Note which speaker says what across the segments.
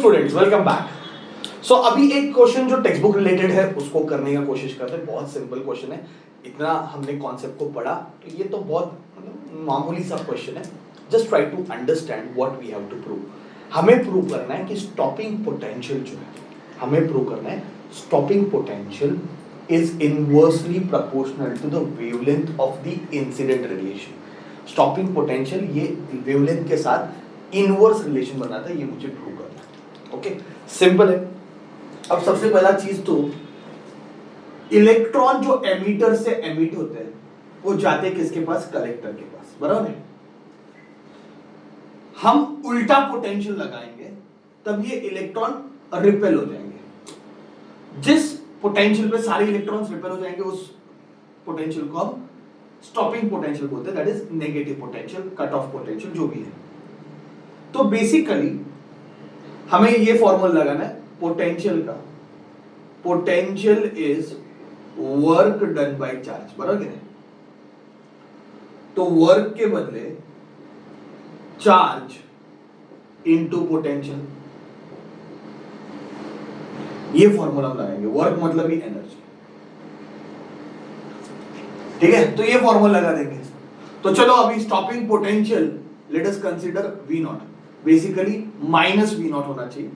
Speaker 1: Students welcome back. सो अभी एक question जो टेक्स्ट बुक रिलेटेड है उसको करने का कोशिश करते हैं। बहुत सिंपल क्वेश्चन है, इतना हमने कॉन्सेप्ट को पढ़ा तो ये तो बहुत मामूली सा क्वेश्चन है। Just try to understand what we have to prove. हमें प्रूव करना है कि स्टॉपिंग पोटेंशियल जो है, हमें प्रूव करना है stopping potential is inversely proportional to the wavelength of the incident radiation. Stopping potential ये वेवलेंथ के साथ इनवर्स रिलेशन बनाता है, ये मुझे प्रूव करना है। ओके, सिंपल है। अब सबसे पहला चीज तो इलेक्ट्रॉन जो एमीटर से एमिट होते हैं वो जाते किसके पास? कलेक्टर के पास, बराबर है। हम उल्टा पोटेंशियल लगाएंगे तब ये इलेक्ट्रॉन रिपेल हो जाएंगे। जिस पोटेंशियल पे सारे इलेक्ट्रॉन्स रिपेल हो जाएंगे उस पोटेंशियल को हम स्टॉपिंग पोटेंशियल बोलते हैं, that is negative potential, cut off potential जो भी है। तो बेसिकली हमें ये फॉर्मूला लगाना है पोटेंशियल का। Potential is work done by charge, बराबर है। तो वर्क के बदले चार्ज इनटू पोटेंशियल, ये फॉर्मूला हम लगाएंगे। वर्क मतलब ही एनर्जी, ठीक है। तो ये फॉर्मूला लगा देंगे। तो चलो अभी stopping potential let us consider V not, basically minus V not होना चाहिए,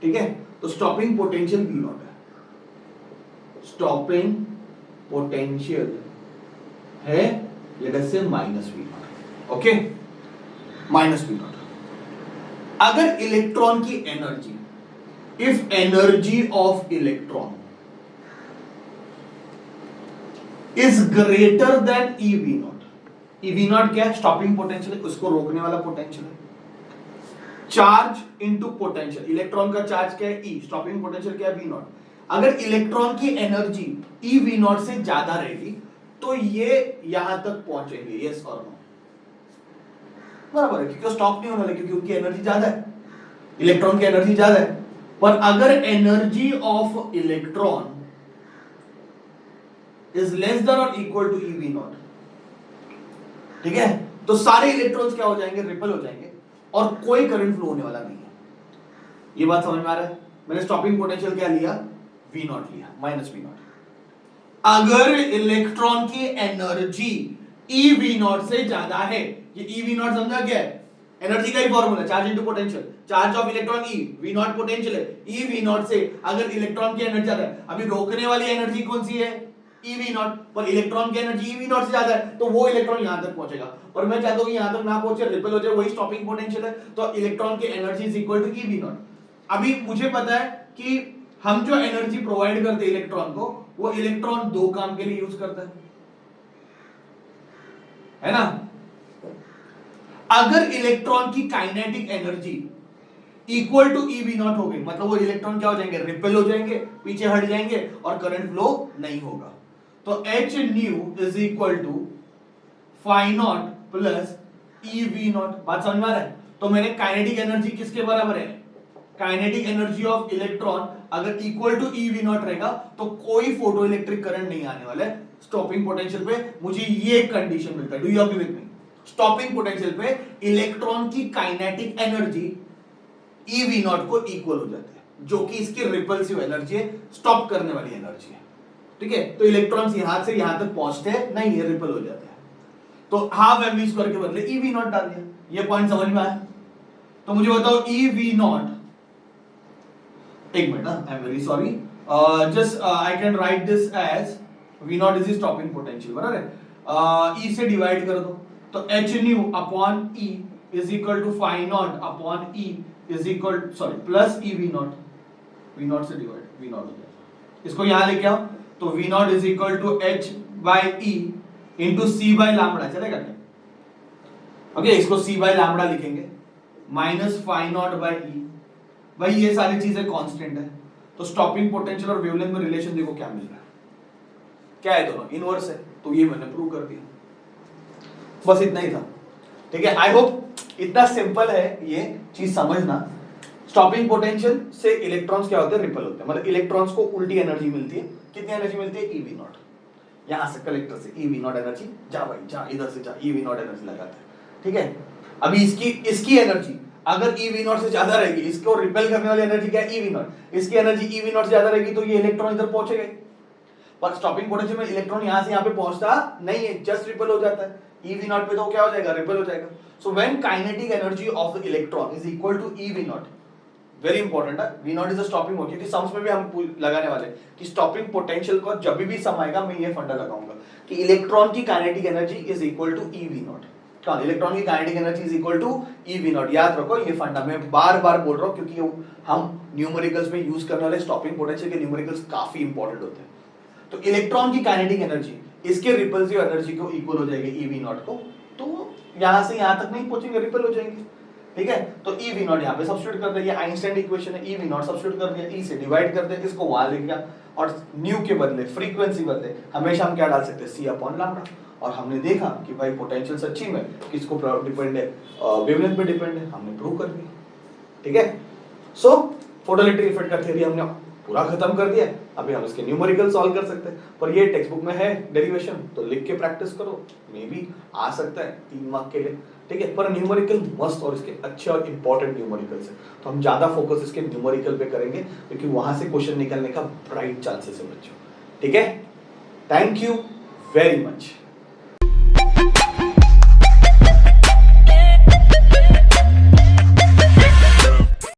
Speaker 1: ठीक है। तो स्टॉपिंग पोटेंशियल V नॉट है, स्टॉपिंग पोटेंशियल है लेट अस से minus V not, okay, minus V not. अगर इलेक्ट्रॉन की energy, if energy of electron is greater than EV not, EV not क्या है? स्टॉपिंग पोटेंशियल है, उसको रोकने वाला पोटेंशियल है। चार्ज इनटू पोटेंशियल, इलेक्ट्रॉन का चार्ज क्या है? E, स्टॉपिंग पोटेंशियल क्या है? V not. अगर इलेक्ट्रॉन की एनर्जी EV नॉट से ज्यादा रहेगी तो ये यहां तक पहुंचेंगे, यस और नो, बराबर है, क्योंकि स्टॉप नहीं होने वाला, क्योंकि उनकी एनर्जी ज्यादा है, इलेक्ट्रॉन की एनर्जी ज्यादा है। पर अगर energy of electron is less than और इक्वल टू EV नॉट, ठीक है, तो सारे इलेक्ट्रॉन्स क्या हो जाएंगे? रिपेल हो जाएंगे और कोई करंट फ्लो होने वाला नहीं है। ये बात समझ में आ रहा है? मैंने स्टॉपिंग पोटेंशियल क्या लिया? V नॉट लिया, माइनस V नॉट। अगर इलेक्ट्रॉन की एनर्जी EV नॉट से ज्यादा है, ये EV नॉट समझा क्या है? एनर्जी का ही formula, charge into potential, charge of electron E, V not potential है, EV नॉट से अगर इलेक्ट्रॉन की एनर्जी ज्यादा है, अभी रोकने वाली एनर्जी कौन सी है? EV नॉट, पर इलेक्ट्रॉन की एनर्जी EV नॉट से ज्यादा है, तो वो इलेक्ट्रॉन यहां तक पहुंचेगा। और मैं चाहता हूं कि यहां तक ना पहुंचे, रिपेल हो जाए, वही स्टॉपिंग पोटेंशियल है, तो इलेक्ट्रॉन की energy is equal to EV naught. अभी मुझे पता है कि हम जो एनर्जी प्रोवाइड करते हैं इलेक्ट्रॉन को, वो इलेक्ट्रॉन दो काम के लिए यूज करता है ना। अगर इलेक्ट्रॉन की kinetic energy equal to EV naught हो गई, मतलब वो इलेक्ट्रॉन क्या हो जाएंगे? रिपेल हो जाएंगे, पीछे हट जाएंगे और करंट फ्लो नहीं होगा। तो H nu is equal to phi naught plus EV naught. बात समझ में आ रहा है? तो मैंने काइनेटिक एनर्जी किसके बराबर है? काइनेटिक एनर्जी ऑफ इलेक्ट्रॉन अगर इक्वल टू EV नॉट रहेगा तो कोई फोटो इलेक्ट्रिक करंट नहीं आने वाला है। स्टॉपिंग पोटेंशियल पे मुझे ये कंडीशन मिलता है, do you agree with me? Stopping potential पे इलेक्ट्रॉन की काइनेटिक एनर्जी EV नॉट को इक्वल हो जाती है, जो कि इसकी रिपल्सिव एनर्जी है, स्टॉप करने वाली एनर्जी है, ठीक है। तो इलेक्ट्रॉन्स यहां से यहां तक पहुंचते हैं नहीं, ये रिपल हो जाते हैं। तो हाफ mv स्क्वायर के बदले EV नॉट डाल दिया। ये पॉइंट समझ में आया? तो मुझे बताओ EV नॉट, एक minute, I am very sorry, just I can write this as V naught is stopping potential, बराबर है। E से डिवाइड कर दो, तो H nu upon E is equal to phi naught upon E is equal, sorry, plus EV naught, V naught से divide V naught हो जाएगा। इसको यहां लेके आओ, तो V naught is equal to H by E into C by lambda, चलेगा क्या? ओके, इसको C बाय लैम्बडा लिखेंगे, minus phi naught by E। भाई ये सारी चीजें कांस्टेंट है, तो स्टॉपिंग पोटेंशियल और वेवलेंथ में रिलेशन देखो क्या मिल रहा है, क्या है? दोनों इनवर्स है। तो ये मैंने प्रूव कर दिया, बस इतना ही था, ठीक है। आई होप इतना सिंपल है ये चीज समझना। स्टॉपिंग पोटेंशियल से इलेक्ट्रॉन्स क्या होते हैं? रिपेल होते हैं, मतलब इलेक्ट्रॉन्स को उल्टी एनर्जी मिलती है। कितनी एनर्जी मिलती है? EV not. यहां से कलेक्टर से EV नॉट एनर्जी, जा भाई जा, इधर से जा, EV नॉट एनर्जी लगाते हैं, ठीक है। अभी इसकी एनर्जी अगर ई वी नॉट से ज्यादा रहेगी, इसको रिपेल करने वाली एनर्जी क्या है, ई वी नॉट, इसकी एनर्जी ई वी नॉट से ज्यादा रहेगी तो ये इलेक्ट्रॉन इधर पहुंचेगा, पर स्टॉपिंग पोटेंशियल में इलेक्ट्रॉन यहां से यहां पे पहुंचता नहीं है, जस्ट रिपेल हो जाता है, ई वी नॉट पे तो क्या हो जाएगा, रिपेल हो जाएगा। So when kinetic energy of the electron is equal to E V not, very important है, V not is the stopping क्योंकि सम्स में भी हम लगाने वाले कि स्टॉपिंग पोटेंशियल को जब भी सम आएगा मैं ये फंडा लगाऊंगा कि इलेक्ट्रॉन की kinetic energy is equal to E V not, electron की kinetic energy is equal to E V not, याद रखो ये फंडा, मैं बार बार बोल रहा हूं क्योंकि हम न्यूमेरिकल्स में यूज करने वाले स्टॉपिंग पोटेंशियल के न्यूमेरिकल्स काफी इंपॉर्टेंट होते हैं। तो इलेक्ट्रॉन की काइनेटिक एनर्जी इसके रिपल्सिव एनर्जी को इक्वल हो जाएगी ई वी नॉट को, तो यहां से यहां तक नहीं पहुंचेंगे, रिपल हो जाएंगे, ठीक है। तो ई वी नॉट यहाँ पे सब्स्टिट्यूट कर दिया, आइंस्टाइन इक्वेशन है, ई वी नॉट सब्स्टिट्यूट कर दिया, ई से डिवाइड कर दिया, इसको वहां लिख दिया, और न्यू के बदले फ्रीक्वेंसी बदले हमेशा हम क्या डाल सकते हैं, सी अपॉन लैम्डा, और हमने देखा कि भाई पोटेंशियल सच्ची में किसको डिपेंड है, वेवलेंथ पे डिपेंड है, हमने प्रूव कर दिया, ठीक है। सो फोटोइलेक्ट्रिक इफेक्ट का थ्योरी हमने पूरा खत्म कर दिया, अभी हम इसके न्यूमेरिकल सॉल्व कर सकते हैं, पर ये टेक्स्ट बुक में है डेरिवेशन, तो लिख के प्रैक्टिस करो, मे बी आ सकता है 3 मार्क के लिए, ठीक है। पर न्यूमेरिकल मस्त और इसके अच्छे और इंपॉर्टेंट न्यूमेरिकल्स है, तो हम ज्यादा फोकस इसके न्यूमेरिकल पे करेंगे क्योंकि वहां से क्वेश्चन निकलने का ब्राइट चांसेस है बच्चों, ठीक है। Thank you very much.